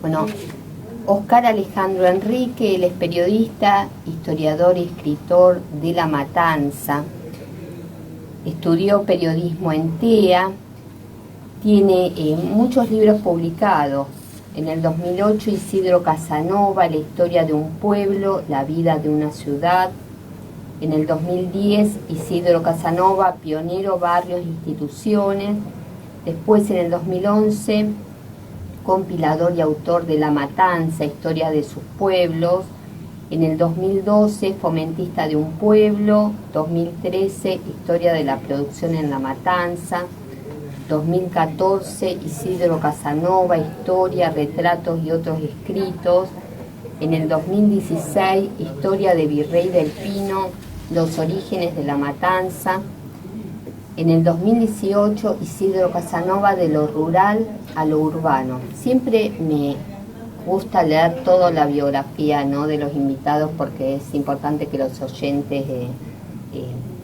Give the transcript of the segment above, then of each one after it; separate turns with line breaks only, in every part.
Bueno, Oscar Alejandro Enrique, él es periodista, historiador y escritor de La Matanza. Estudió periodismo en TEA, tiene muchos libros publicados. En el 2008, Isidro Casanova, La historia de un pueblo, la vida de una ciudad. En el 2010, Isidro Casanova, pionero, barrios e instituciones. Después, en el 2011, compilador y autor de La Matanza, historia de sus pueblos. En el 2012, fomentista de un pueblo. 2013, historia de la producción en La Matanza. 2014, Isidro Casanova, historia, retratos y otros escritos. En el 2016, historia de Virrey del Pino, los orígenes de La Matanza. En el 2018, Isidro Casanova, de lo rural a lo urbano. Siempre me gusta leer toda la biografía, ¿no?, de los invitados, porque es importante que los oyentes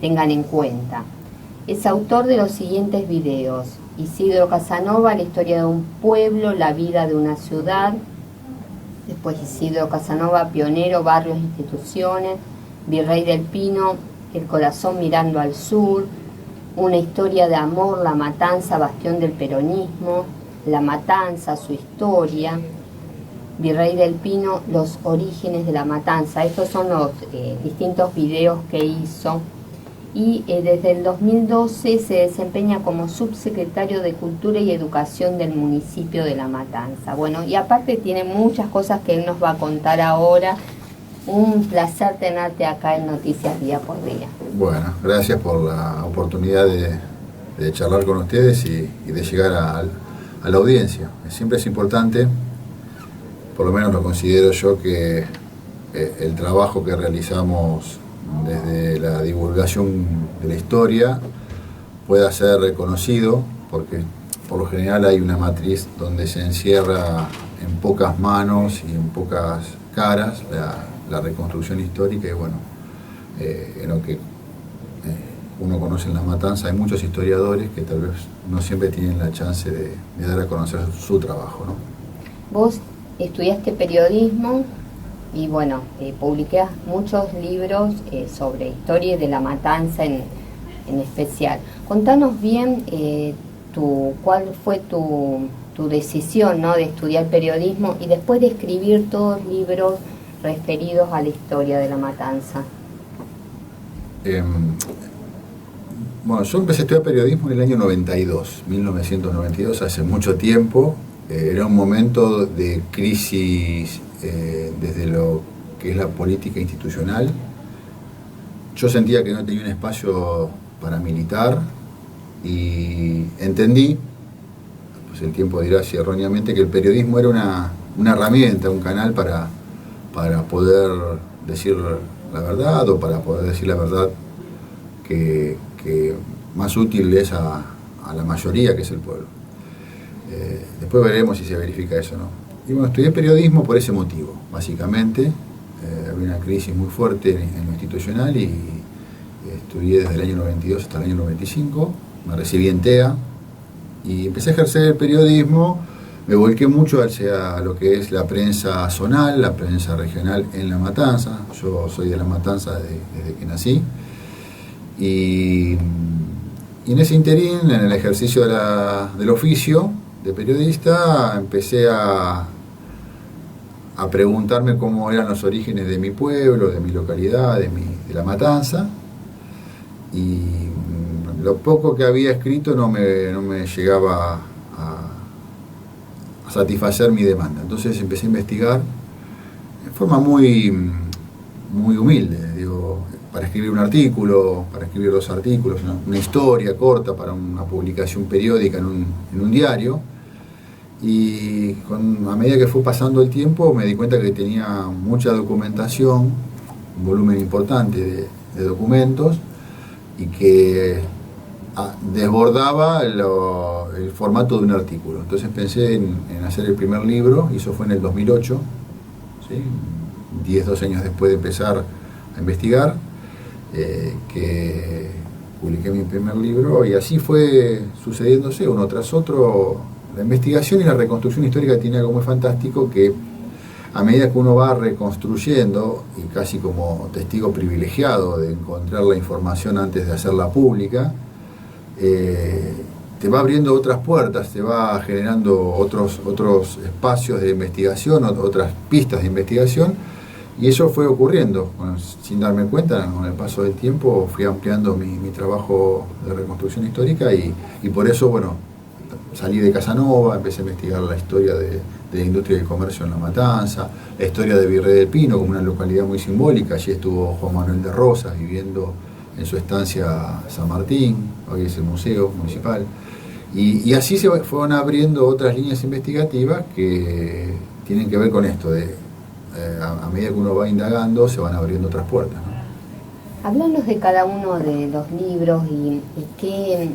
tengan en cuenta. Es autor de los siguientes videos: Isidro Casanova, la historia de un pueblo, la vida de una ciudad. Después Isidro Casanova, pionero, barrios e instituciones. Virrey del Pino, el corazón mirando al sur. Una historia de amor, La Matanza, bastión del peronismo. La Matanza, su historia. Virrey del Pino, los orígenes de La Matanza. Estos son los distintos videos que hizo. Y desde el 2012 se desempeña como subsecretario de Cultura y Educación del municipio de La Matanza. Bueno, y aparte tiene muchas cosas que él nos va a contar ahora. Un placer tenerte acá en Noticias Día por Día.
Bueno, gracias por la oportunidad de charlar con ustedes y de llegar a la audiencia. Siempre es importante, por lo menos lo considero yo, que el trabajo que realizamos desde la divulgación de la historia pueda ser reconocido, porque por lo general hay una matriz donde se encierra en pocas manos y en pocas caras la reconstrucción histórica. Y bueno, en lo que uno conoce en La Matanza hay muchos historiadores que tal vez no siempre tienen la chance de dar a conocer su trabajo, ¿no?
Vos estudiaste periodismo y bueno, publicás muchos libros sobre historia de La Matanza en especial. Contanos bien cuál fue tu decisión, ¿no?, de estudiar periodismo y después de escribir todos libros referidos a la historia de La Matanza.
Bueno, yo empecé a estudiar periodismo en el año 1992, hace mucho tiempo. Era un momento de crisis desde lo que es la política institucional. Yo sentía que no tenía un espacio para militar y entendí, pues el tiempo dirá si erróneamente, que el periodismo era una herramienta, un canal para poder decir la verdad, o para poder decir la verdad que más útil es a la mayoría, que es el pueblo. Después veremos si se verifica eso o no. Y bueno, estudié periodismo por ese motivo, básicamente. Había una crisis muy fuerte en lo institucional y estudié desde el año 92 hasta el año 95. Me recibí en TEA y empecé a ejercer el periodismo. Me volqué mucho hacia lo que es la prensa zonal, la prensa regional en La Matanza. Yo soy de La Matanza desde que nací. Y en ese interín, en el ejercicio del oficio de periodista, empecé a preguntarme cómo eran los orígenes de mi pueblo, de mi localidad, de La Matanza. Y lo poco que había escrito no me llegaba a satisfacer mi demanda. Entonces empecé a investigar en forma muy humilde, para escribir un artículo, para escribir 2 artículos, una historia corta para una publicación periódica en un diario. Y a medida que fue pasando el tiempo me di cuenta que tenía mucha documentación, un volumen importante de documentos, y que desbordaba el formato de un artículo. Entonces pensé en hacer el primer libro, y eso fue en el 2008, ¿sí? 12 años después de empezar a investigar, que publiqué mi primer libro, y así fue sucediéndose uno tras otro La investigación y la reconstrucción histórica tiene algo muy fantástico, que a medida que uno va reconstruyendo, y casi como testigo privilegiado de encontrar la información antes de hacerla pública, te va abriendo otras puertas, te va generando otros espacios de investigación, otras pistas de investigación, y eso fue ocurriendo. Bueno, sin darme cuenta, con el paso del tiempo fui ampliando mi trabajo de reconstrucción histórica, y por eso, bueno, salí de Casanova, empecé a investigar la historia de la industria del comercio en La Matanza, la historia de Virrey del Pino como una localidad muy simbólica. Allí estuvo Juan Manuel de Rosas viviendo en su estancia San Martín, hoy es el museo municipal, y así se fueron abriendo otras líneas investigativas que tienen que ver con esto de a medida que uno va indagando se van abriendo otras puertas, ¿no?
Háblanos de cada uno de los libros y qué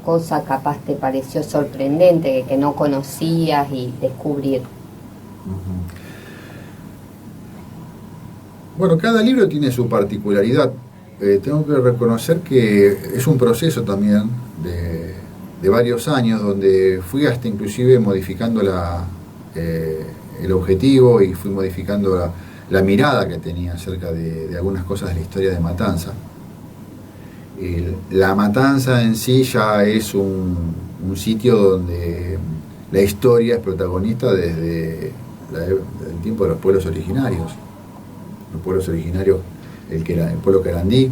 cosa capaz te pareció sorprendente, que no conocías y descubrir.
Bueno, cada libro tiene su particularidad. Tengo que reconocer que es un proceso también de varios años, donde fui hasta inclusive modificando el objetivo, y fui modificando la mirada que tenía acerca de algunas cosas de la historia de Matanza. La Matanza en sí ya es un sitio donde la historia es protagonista desde el tiempo de los pueblos originarios. Los pueblos originarios, el pueblo querandí,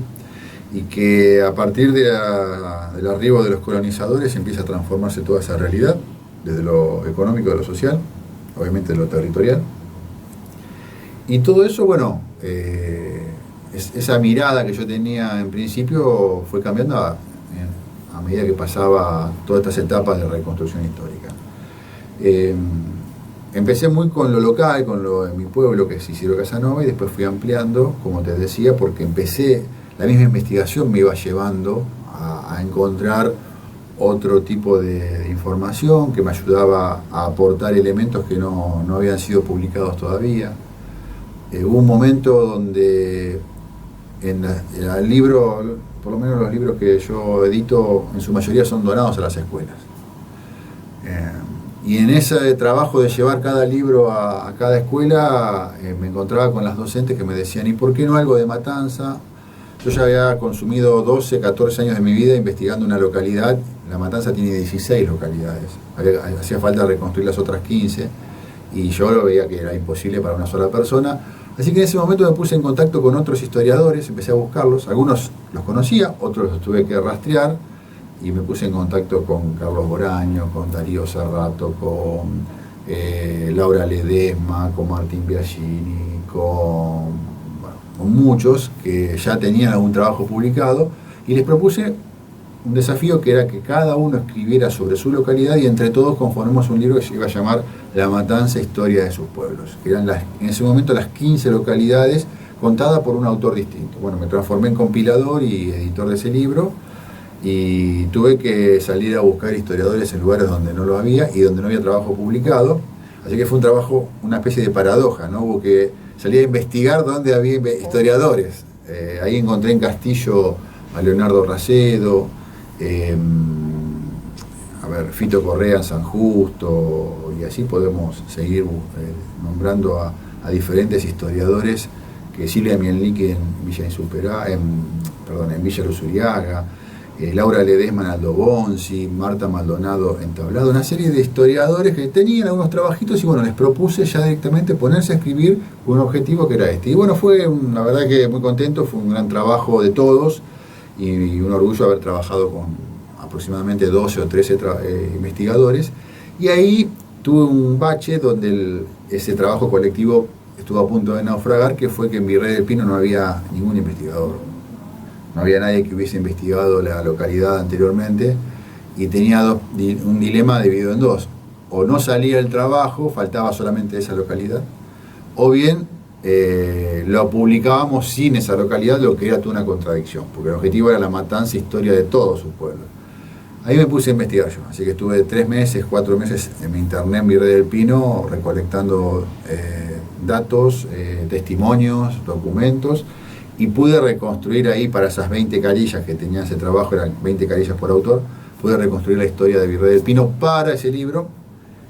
y que a partir del arribo de los colonizadores empieza a transformarse toda esa realidad, desde lo económico, de lo social, obviamente de lo territorial. Y todo eso, bueno, esa mirada que yo tenía en principio fue cambiando a medida que pasaba todas estas etapas de reconstrucción histórica. Empecé muy con lo local, con lo de mi pueblo, que es Isidro Casanova, y después fui ampliando, como te decía, porque la misma investigación me iba llevando a encontrar otro tipo de información que me ayudaba a aportar elementos que no habían sido publicados todavía. Hubo un momento donde en el libro, por lo menos los libros que yo edito, en su mayoría son donados a las escuelas. Y en ese trabajo de llevar cada libro a cada escuela, me encontraba con las docentes que me decían: ¿y por qué no algo de Matanza? Yo ya había consumido 12, 14 años de mi vida investigando una localidad. La Matanza tiene 16 localidades. Hacía falta reconstruir las otras 15, y yo lo veía que era imposible para una sola persona. Así que en ese momento me puse en contacto con otros historiadores, empecé a buscarlos. Algunos los conocía, otros los tuve que rastrear, y me puse en contacto con Carlos Boraño, con Darío Serrato, con Laura Ledesma, con Martín Biagini, con muchos que ya tenían algún trabajo publicado, y les propuse un desafío que era que cada uno escribiera sobre su localidad, y entre todos conformamos un libro que se iba a llamar La Matanza, historia de sus pueblos, que eran en ese momento las 15 localidades contadas por un autor distinto. Bueno, me transformé en compilador y editor de ese libro, y tuve que salir a buscar historiadores en lugares donde no lo había y donde no había trabajo publicado. Así que fue un trabajo, una especie de paradoja, ¿no? Hubo que salir a investigar dónde había historiadores. Ahí encontré en Castillo a Leonardo Racedo, Fito Correa en San Justo, y así podemos seguir nombrando a diferentes historiadores, que Silvia Mielnik en Villa en Villa Luzuriaga, Laura Ledesma en Aldo Bonzi, Marta Maldonado en Tablado, una serie de historiadores que tenían algunos trabajitos, y bueno, les propuse ya directamente ponerse a escribir con un objetivo que era este. Y bueno, la verdad que muy contento, fue un gran trabajo de todos, y un orgullo haber trabajado con aproximadamente 12 o 13 investigadores, y ahí tuve un bache donde ese trabajo colectivo estuvo a punto de naufragar, que fue que en Virrey del Pino no había ningún investigador. No había nadie que hubiese investigado la localidad anteriormente, y tenía un dilema dividido en dos: o no salía el trabajo, faltaba solamente esa localidad, o bien lo publicábamos sin esa localidad, lo que era toda una contradicción, porque el objetivo era la Matanza, historia de todo su pueblo. Ahí me puse a investigar yo, así que estuve 3 meses, 4 meses, me interné en Virrey del Pino recolectando datos, testimonios, documentos, y pude reconstruir ahí, para esas 20 carillas que tenía ese trabajo, eran 20 carillas por autor, pude reconstruir la historia de Virrey del Pino para ese libro,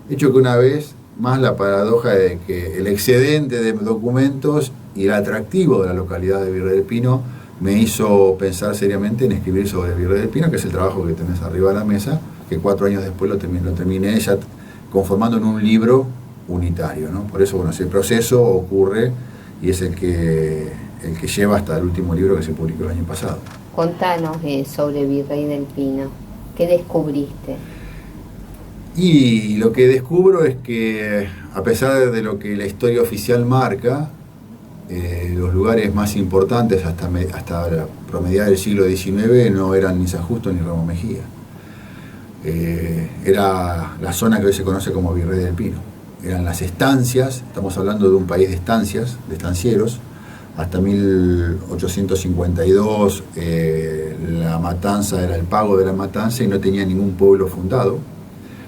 hecho que una vez más la paradoja de que el excedente de documentos y el atractivo de la localidad de Virrey del Pino me hizo pensar seriamente en escribir sobre Virrey del Pino, que es el trabajo que tenés arriba de la mesa, que 4 años después lo terminé ya conformando en un libro unitario, ¿no? Por eso, bueno, ese proceso ocurre y es el que lleva hasta el último libro que se publicó el año pasado.
Contanos sobre Virrey del Pino. ¿Qué descubriste?
Y lo que descubro es que, a pesar de lo que la historia oficial marca, los lugares más importantes hasta la promediada del siglo XIX no eran ni San Justo ni Ramos Mejía. Era la zona que hoy se conoce como Virrey del Pino. Eran las estancias, estamos hablando de un país de estancias, de estancieros. Hasta 1852 la matanza era el pago de la matanza y no tenía ningún pueblo fundado.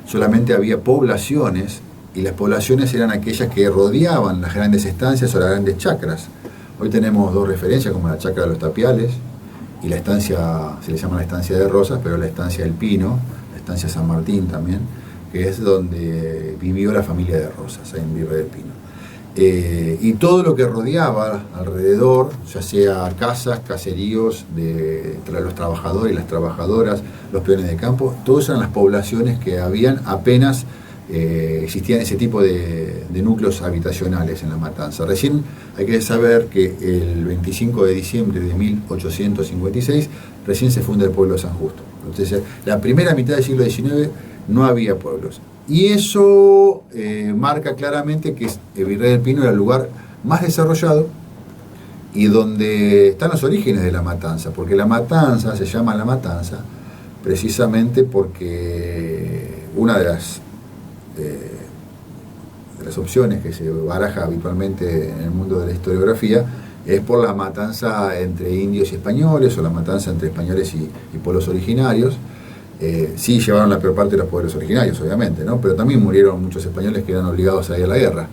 Solamente había poblaciones, y las poblaciones eran aquellas que rodeaban las grandes estancias o las grandes chacras. Hoy tenemos 2 referencias, como la chacra de los Tapiales y la estancia, se le llama la estancia de Rosas, pero la estancia del Pino, la estancia San Martín también, que es donde vivió la familia de Rosas, ahí en Virrey del Pino. Y todo lo que rodeaba alrededor, ya sea casas, caseríos de los trabajadores y las trabajadoras, los peones de campo, todas eran las poblaciones que habían, apenas existían ese tipo de núcleos habitacionales en la matanza. Recién hay que saber que el 25 de diciembre de 1856 recién se funda el pueblo de San Justo. Entonces, la primera mitad del siglo XIX no había pueblos. Y eso marca claramente que Virrey del Pino era el lugar más desarrollado y donde están los orígenes de la matanza, porque la matanza se llama la matanza precisamente porque una de las opciones que se baraja habitualmente en el mundo de la historiografía es por la matanza entre indios y españoles, o la matanza entre españoles y pueblos originarios. Sí llevaron la peor parte de los pueblos originarios, obviamente, ¿no? Pero también murieron muchos españoles que eran obligados a ir a la guerra.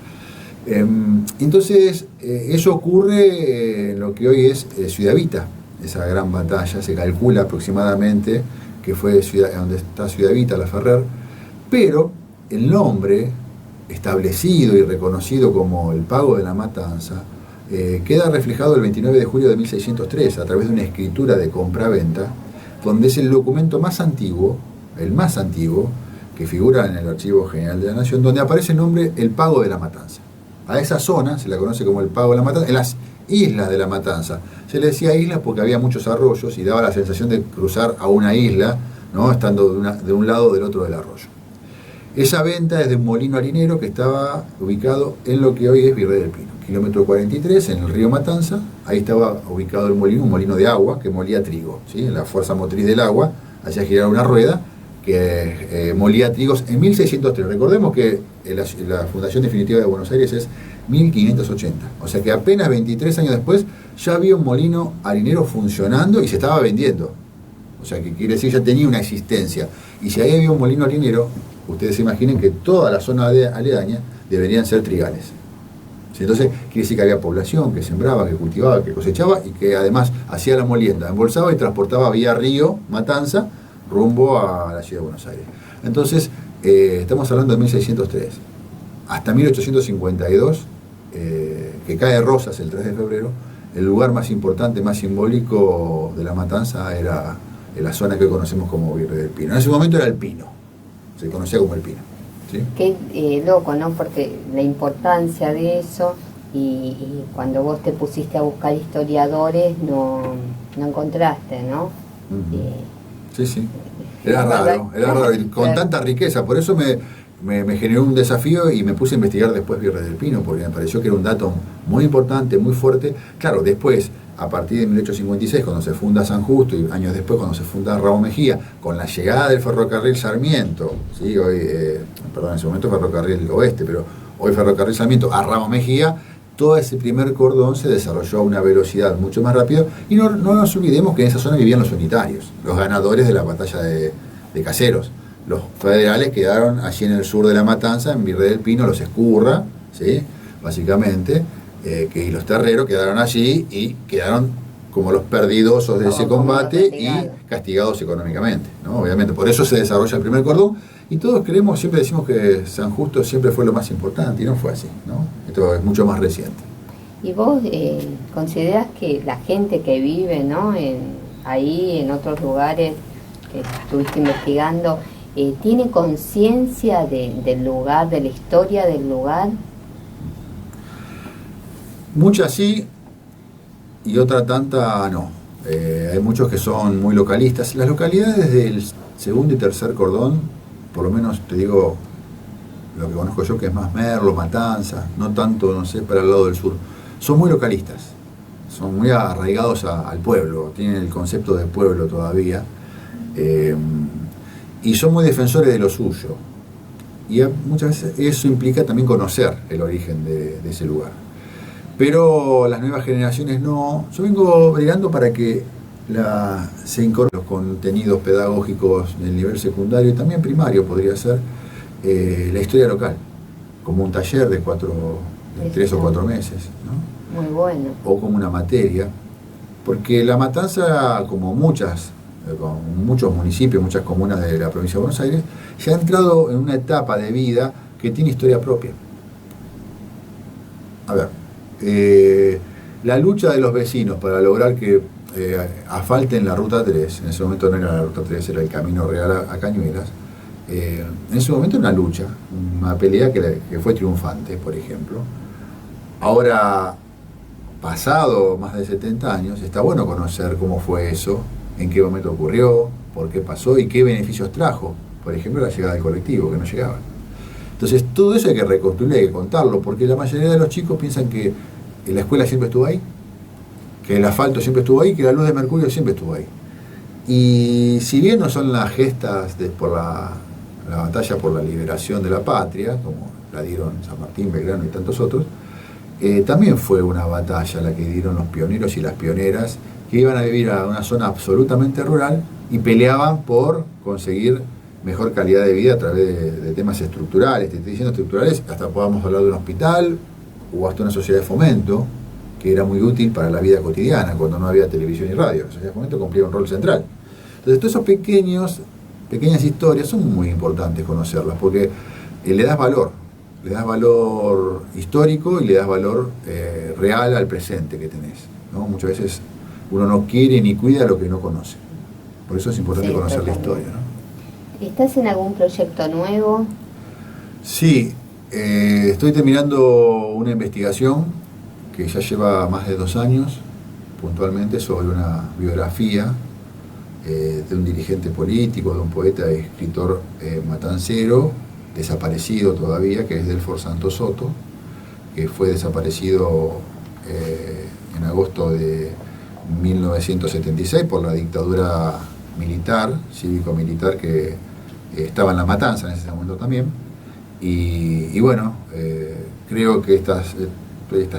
Entonces, eso ocurre en lo que hoy es Ciudad Vita, esa gran batalla. Se calcula aproximadamente que fue donde está Ciudad Vita, La Ferrer, pero el nombre establecido y reconocido como el pago de la matanza queda reflejado el 29 de julio de 1603 a través de una escritura de compra-venta, donde es el documento más antiguo, el más antiguo, que figura en el Archivo General de la Nación, donde aparece el nombre El Pago de la Matanza. A esa zona se la conoce como el Pago de la Matanza, en las islas de la Matanza. Se le decía islas porque había muchos arroyos y daba la sensación de cruzar a una isla, ¿no? Estando de un lado o del otro del arroyo. Esa venta es de un molino harinero que estaba ubicado en lo que hoy es Virrey del Pino, kilómetro 43, en el río Matanza. Ahí estaba ubicado el molino, un molino de agua que molía trigo, ¿sí? La fuerza motriz del agua hacía girar una rueda que molía trigos en 1603. Recordemos que la fundación definitiva de Buenos Aires es 1580, o sea que apenas 23 años después ya había un molino harinero funcionando y se estaba vendiendo. O sea que quiere decir ya tenía una existencia. Y si ahí había un molino harinero, ustedes se imaginen que toda la zona aledaña deberían ser trigales. Entonces quiere decir que había población que sembraba, que cultivaba, que cosechaba y que además hacía la molienda, embolsaba y transportaba vía río Matanza rumbo a la ciudad de Buenos Aires. Entonces estamos hablando de 1603. Hasta 1852, que cae Rosas el 3 de febrero, el lugar más importante, más simbólico de la matanza era en la zona que hoy conocemos como Virrey del Pino. En ese momento era el Pino, se conocía como el Pino. ¿Sí?
Qué loco, ¿no? Porque la importancia de eso, y cuando vos te pusiste a buscar historiadores no encontraste, ¿no?
Sí, sí. Era raro, y con tanta riqueza. Por eso me generó un desafío y me puse a investigar después Virrey del Pino, porque me pareció que era un dato muy importante, muy fuerte. Claro, después, a partir de 1856, cuando se funda San Justo, y años después cuando se funda Ramos Mejía, con la llegada del ferrocarril Sarmiento, ¿sí? Hoy, perdón, en ese momento ferrocarril oeste, pero hoy ferrocarril Sarmiento a Ramos Mejía, todo ese primer cordón se desarrolló a una velocidad mucho más rápida, y no nos olvidemos que en esa zona vivían los unitarios, los ganadores de la batalla de Caseros. Los federales quedaron allí en el sur de la matanza, en Virrey del Pino, los Escurra, ¿sí? Básicamente, y los terreros quedaron allí y quedaron como los perdidosos de ese
Como
combate
los
y
castigados.
castigados económicamente, ¿no? Obviamente, por eso se desarrolla el primer cordón, y todos creemos, siempre decimos que San Justo siempre fue lo más importante, y no fue así, ¿no? Esto es mucho más reciente.
¿Y vos considerás que la gente que vive, ¿no? Ahí, en otros lugares que estuviste investigando, tiene conciencia del lugar, de la historia del lugar?
Muchas sí, y otra tanta no. Hay muchos que son muy localistas. Las localidades del segundo y tercer cordón, por lo menos te digo lo que conozco yo, que es más Merlo, Matanza, no tanto, no sé, para el lado del sur, son muy localistas, son muy arraigados al pueblo, tienen el concepto de pueblo todavía, y son muy defensores de lo suyo. Y muchas veces eso implica también conocer el origen de ese lugar. Pero las nuevas generaciones no. Yo vengo bregando para que se incorporen los contenidos pedagógicos del nivel secundario y también primario, podría ser la historia local, como un taller de 3 o 4 meses, ¿no?
Muy bueno.
O como una materia, porque La Matanza, como muchos municipios, muchas comunas de la provincia de Buenos Aires, ya ha entrado en una etapa de vida que tiene historia propia. A ver, la lucha de los vecinos para lograr que asfalten la ruta 3, en ese momento no era la ruta 3, era el camino real a Cañuelas, en ese momento era una lucha, una pelea que fue triunfante, por ejemplo. Ahora, pasado más de 70 años, está bueno conocer cómo fue eso, en qué momento ocurrió, por qué pasó y qué beneficios trajo, por ejemplo la llegada del colectivo, que no llegaban. Entonces todo eso hay que reconstruirlo, hay que contarlo, porque la mayoría de los chicos piensan que la escuela siempre estuvo ahí, que el asfalto siempre estuvo ahí, que la luz de mercurio siempre estuvo ahí. Y si bien no son las gestas por la batalla por la liberación de la patria, como la dieron San Martín, Belgrano y tantos otros, también fue una batalla la que dieron los pioneros y las pioneras que iban a vivir a una zona absolutamente rural y peleaban por conseguir mejor calidad de vida a través de temas estructurales. Te estoy diciendo estructurales, hasta podamos hablar de un hospital o hasta una sociedad de fomento, que era muy útil para la vida cotidiana, cuando no había televisión y radio. La sociedad de fomento cumplía un rol central. Entonces, todos esos pequeñas historias son muy importantes conocerlas, porque le das valor histórico y le das valor real al presente que tenés, ¿no? Muchas veces uno no quiere ni cuida lo que no conoce. Por eso es importante conocer la historia, ¿no?
¿Estás en algún proyecto nuevo?
Sí, estoy terminando una investigación que ya lleva más de 2 años, puntualmente sobre una biografía de un dirigente político, de un poeta y escritor matancero, desaparecido todavía, que es Delfor Santos Soto, que fue desaparecido en agosto de 1976 por la dictadura militar, cívico-militar, que estaba en La Matanza en ese momento también. Y bueno, creo que estas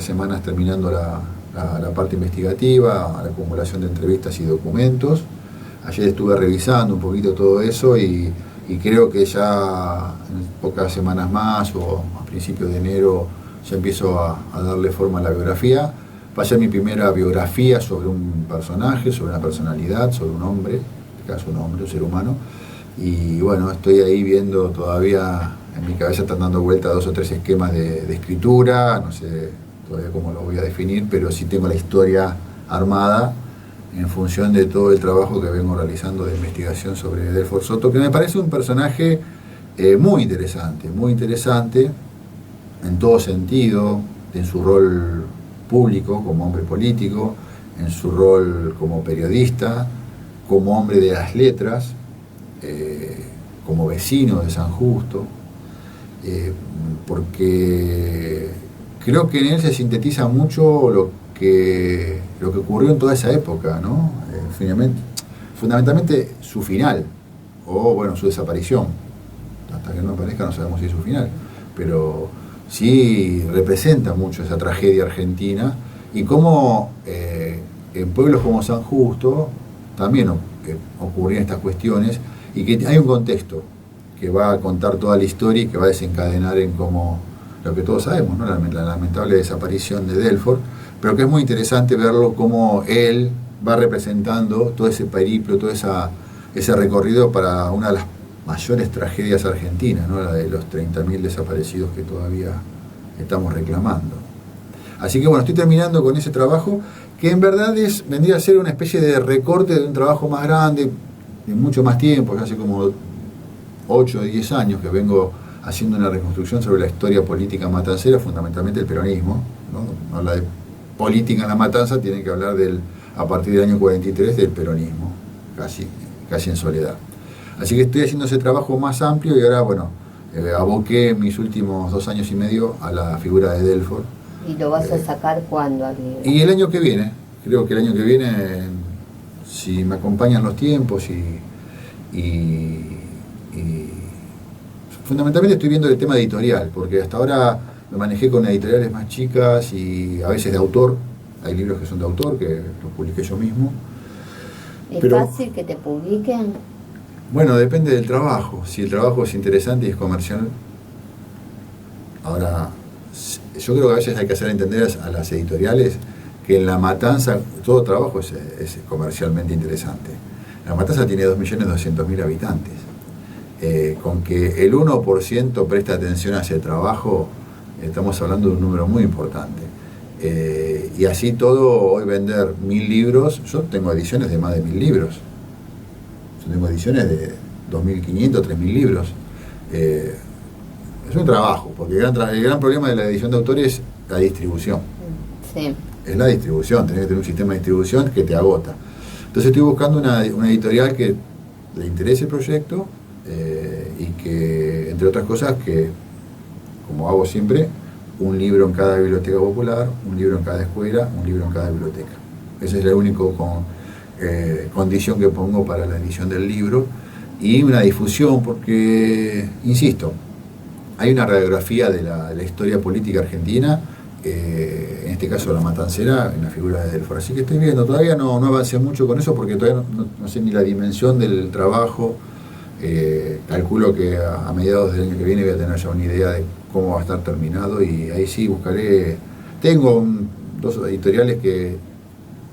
semanas terminando la parte investigativa, la acumulación de entrevistas y documentos. Ayer estuve revisando un poquito todo eso y creo que ya en pocas semanas más o a principios de enero ya empiezo a darle forma a la biografía. Va a ser mi primera biografía sobre un personaje, sobre una personalidad, sobre un hombre, en este caso un hombre, un ser humano. Y bueno, estoy ahí viendo todavía, en mi cabeza están dando vuelta 2 o 3 esquemas de escritura, no sé todavía cómo lo voy a definir, pero sí tengo la historia armada en función de todo el trabajo que vengo realizando de investigación sobre Delfor Soto, que me parece un personaje muy interesante en todo sentido, en su rol público como hombre político, en su rol como periodista, como hombre de las letras, como vecino de San Justo, porque creo que en él se sintetiza mucho lo que ocurrió en toda esa época, ¿no? Fundamentalmente su final, o bueno, su desaparición. Hasta que no aparezca no sabemos si es su final, pero sí representa mucho esa tragedia argentina y cómo en pueblos como San Justo también ocurrían estas cuestiones y que hay un contexto que va a contar toda la historia y que va a desencadenar en cómo lo que todos sabemos, ¿no? La lamentable desaparición de Delfort, pero que es muy interesante verlo cómo él va representando todo ese periplo, todo ese recorrido para una de las mayores tragedias argentinas, ¿no? La de los 30.000 desaparecidos que todavía estamos reclamando. Así que bueno, estoy terminando con ese trabajo que en verdad vendría a ser una especie de recorte de un trabajo más grande, de mucho más tiempo, ya hace como 8 o 10 años que vengo haciendo una reconstrucción sobre la historia política matancera, fundamentalmente el peronismo, ¿no? Habla de política en la matanza, tienen que hablar a partir del año 43 del peronismo, casi en soledad. Así que estoy haciendo ese trabajo más amplio y ahora, bueno, aboqué mis últimos 2 años y medio a la figura de Delfort.
¿Y lo vas a sacar cuándo al libro?
Y el año que viene, creo que el año que viene, si me acompañan los tiempos y fundamentalmente estoy viendo el tema editorial, porque hasta ahora me manejé con editoriales más chicas y a veces de autor. Hay libros que son de autor, que los publiqué yo mismo.
¿Es fácil que te publiquen?
Bueno, depende del trabajo. Si el trabajo es interesante y es comercial. Ahora, yo creo que a veces hay que hacer entender a las editoriales que en La Matanza todo trabajo es comercialmente interesante. La Matanza tiene 2.200.000 habitantes. Con que el 1% presta atención a ese trabajo, estamos hablando de un número muy importante. Y así todo, hoy vender 1.000 libros, yo tengo ediciones de más de 1.000 libros. Yo tengo ediciones de 2.500, 3.000 libros. Es un trabajo, porque el gran problema de la edición de autores es la distribución.
Sí.
Es la distribución, tenés que tener un sistema de distribución que te agota. Entonces estoy buscando una editorial que le interese el proyecto y que, entre otras cosas, que, como hago siempre, un libro en cada biblioteca popular, un libro en cada escuela, un libro en cada biblioteca. Esa es la única condición que pongo para la edición del libro. Y una difusión, porque, insisto, hay una radiografía de la historia política argentina, en este caso la matancera, en la figura de Delfort. Así que estoy viendo, todavía no avancé mucho con eso porque todavía no sé ni la dimensión del trabajo. Calculo que a mediados del año que viene voy a tener ya una idea de cómo va a estar terminado y ahí sí buscaré. Tengo 2 editoriales que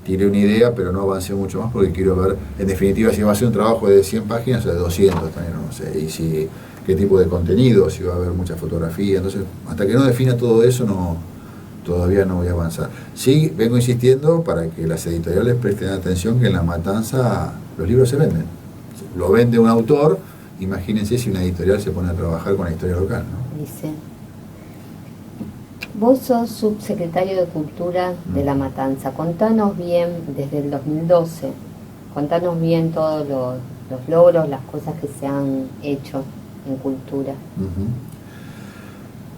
tiré una idea, pero no avancé mucho más porque quiero ver, en definitiva, si va a ser un trabajo de 100 páginas o de 200 también, no sé, y qué tipo de contenido, si va a haber mucha fotografía. Entonces, hasta que no defina todo eso, todavía no voy a avanzar. Sí, vengo insistiendo para que las editoriales presten atención que en La Matanza los libros se venden. Lo vende un autor, imagínense si una editorial se pone a trabajar con la historia local, ¿no?
Dice. Vos sos subsecretario de Cultura de La Matanza. Contanos bien, desde el 2012, contanos bien todos los logros, las cosas que se han hecho en cultura.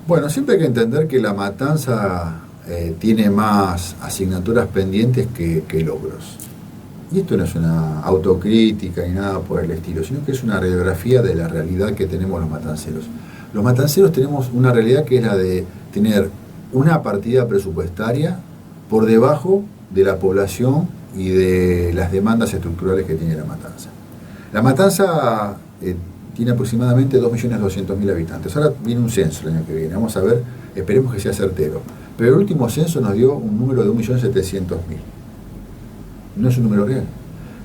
Bueno, siempre hay que entender que La Matanza tiene más asignaturas pendientes que logros. Y esto no es una autocrítica ni nada por el estilo, sino que es una radiografía de la realidad que tenemos los matanceros. Los matanceros tenemos una realidad que es la de tener una partida presupuestaria por debajo de la población y de las demandas estructurales que tiene La Matanza. La Matanza tiene aproximadamente 2.200.000 habitantes. Ahora viene un censo el año que viene, vamos a ver, esperemos que sea certero. Pero el último censo nos dio un número de 1.700.000. No es un número real.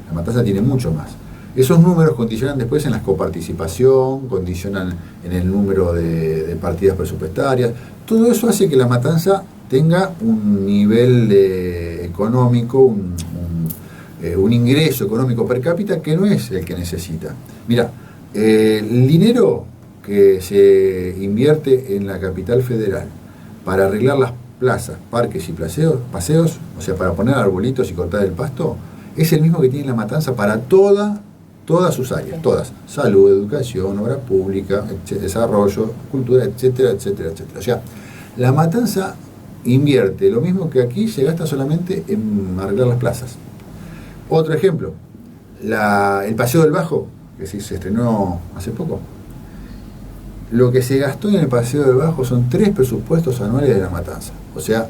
La Matanza tiene mucho más. Esos números condicionan después en la coparticipación, condicionan en el número de partidas presupuestarias. Todo eso hace que La Matanza tenga un nivel económico, un ingreso económico per cápita que no es el que necesita. Mira, el dinero que se invierte en la capital federal para arreglar las plazas, parques y paseos, o sea, para poner arbolitos y cortar el pasto, es el mismo que tiene La Matanza para todas sus áreas, todas: salud, educación, obra pública, desarrollo, cultura, etcétera, etcétera, etcétera. O sea, La Matanza invierte lo mismo que aquí, se gasta solamente en arreglar las plazas. Otro ejemplo, el Paseo del Bajo, que sí se estrenó hace poco. Lo que se gastó en el Paseo del Bajo son 3 presupuestos anuales de La Matanza. O sea,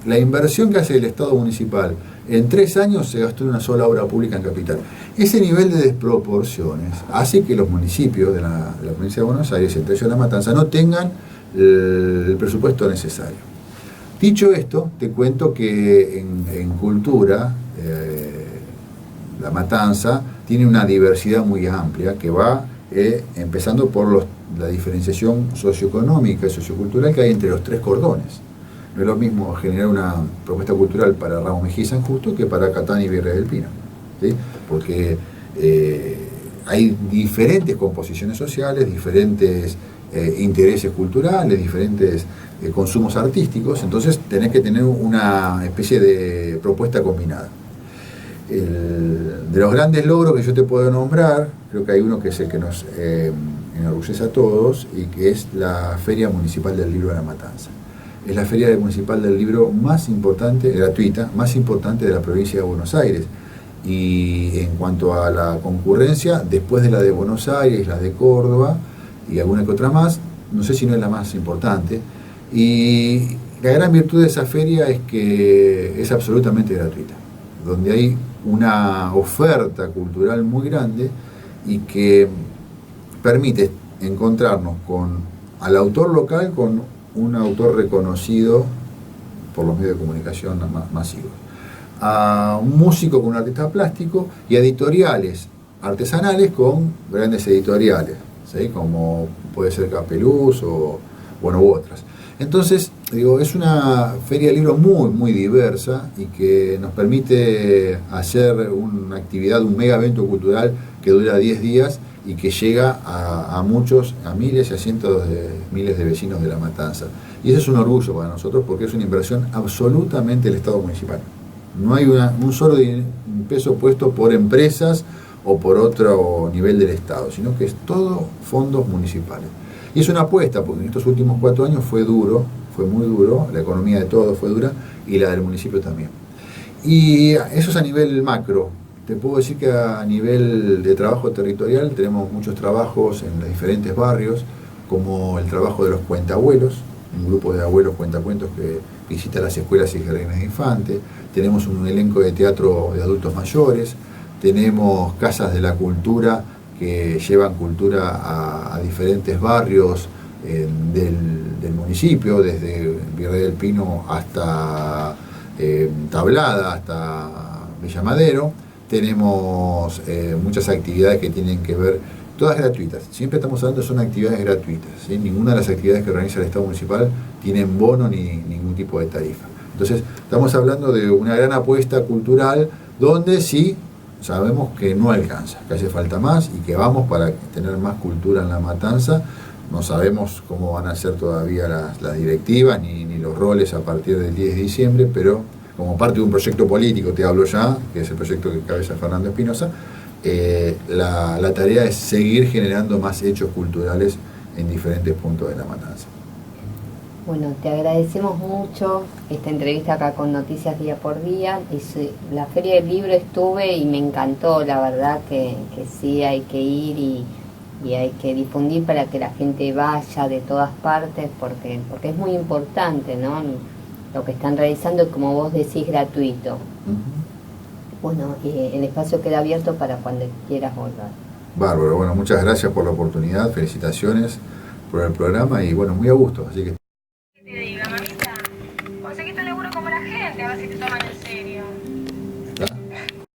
la inversión que hace el Estado municipal en 3 años se gastó en una sola obra pública en Capital. Ese nivel de desproporciones hace que los municipios de la provincia de Buenos Aires, entre ellos La Matanza, no tengan el presupuesto necesario. Dicho esto, te cuento que en cultura, La Matanza tiene una diversidad muy amplia que va empezando por la diferenciación socioeconómica y sociocultural que hay entre los tres cordones. No es lo mismo generar una propuesta cultural para Ramos Mejía y San Justo que para Catán y Virrey del Pino, ¿sí? Porque hay diferentes composiciones sociales, diferentes intereses culturales, diferentes consumos artísticos, entonces tenés que tener una especie de propuesta combinada. De los grandes logros que yo te puedo nombrar, creo que hay uno que es el que nos enorgullece a todos, y que es la Feria Municipal del Libro de La Matanza. Es la feria municipal del libro más importante, gratuita, más importante de la provincia de Buenos Aires. Y en cuanto a la concurrencia, después de la de Buenos Aires, la de Córdoba y alguna que otra más, no sé si no es la más importante. Y la gran virtud de esa feria es que es absolutamente gratuita, donde hay una oferta cultural muy grande y que permite encontrarnos al autor local con un autor reconocido por los medios de comunicación masivos, a un músico con un artista plástico y a editoriales artesanales con grandes editoriales, ¿sí? Como puede ser Capeluz u otras. Entonces, digo, es una feria de libros muy, muy diversa y que nos permite hacer una actividad, un mega evento cultural que dura 10 días y que llega a muchos, a miles y a cientos de miles de vecinos de La Matanza. Y eso es un orgullo para nosotros porque es una inversión absolutamente del Estado municipal. No hay un solo peso puesto por empresas o por otro nivel del Estado, sino que es todo fondos municipales. Y es una apuesta, porque en estos últimos 4 años fue muy duro, la economía de todos fue dura y la del municipio también. Y eso es a nivel macro. Te puedo decir que a nivel de trabajo territorial tenemos muchos trabajos en los diferentes barrios, como el trabajo de los cuentabuelos, un grupo de abuelos cuentacuentos que visita las escuelas y jardines de infantes. Tenemos un elenco de teatro de adultos mayores, tenemos casas de la cultura que llevan cultura a diferentes barrios del municipio, desde Virrey del Pino hasta Tablada, hasta Villa Madero. Tenemos muchas actividades que tienen que ver, todas gratuitas. Siempre estamos hablando son actividades gratuitas, ¿sí? Ninguna de las actividades que organiza el Estado municipal tienen bono ni ningún tipo de tarifa. Entonces, estamos hablando de una gran apuesta cultural donde sí sabemos que no alcanza, que hace falta más y que vamos para tener más cultura en La Matanza. No sabemos cómo van a ser todavía las directivas ni los roles a partir del 10 de diciembre, pero como parte de un proyecto político, te hablo ya, que es el proyecto que cabeza Fernando Espinosa, la tarea es seguir generando más hechos culturales en diferentes puntos de La Matanza.
Bueno, te agradecemos mucho esta entrevista acá con Noticias Día por Día. La Feria del Libro estuve y me encantó, la verdad que sí hay que ir y hay que difundir para que la gente vaya de todas partes porque es muy importante, ¿no? Lo que están realizando, como vos decís, gratuito. Uh-huh. Bueno, el espacio queda abierto para cuando quieras volver.
Bárbaro, bueno, muchas gracias por la oportunidad, felicitaciones por el programa y bueno, muy a gusto, así que...
Que te diga, mamita, conseguiste un laburo como la gente, a ver si te toman el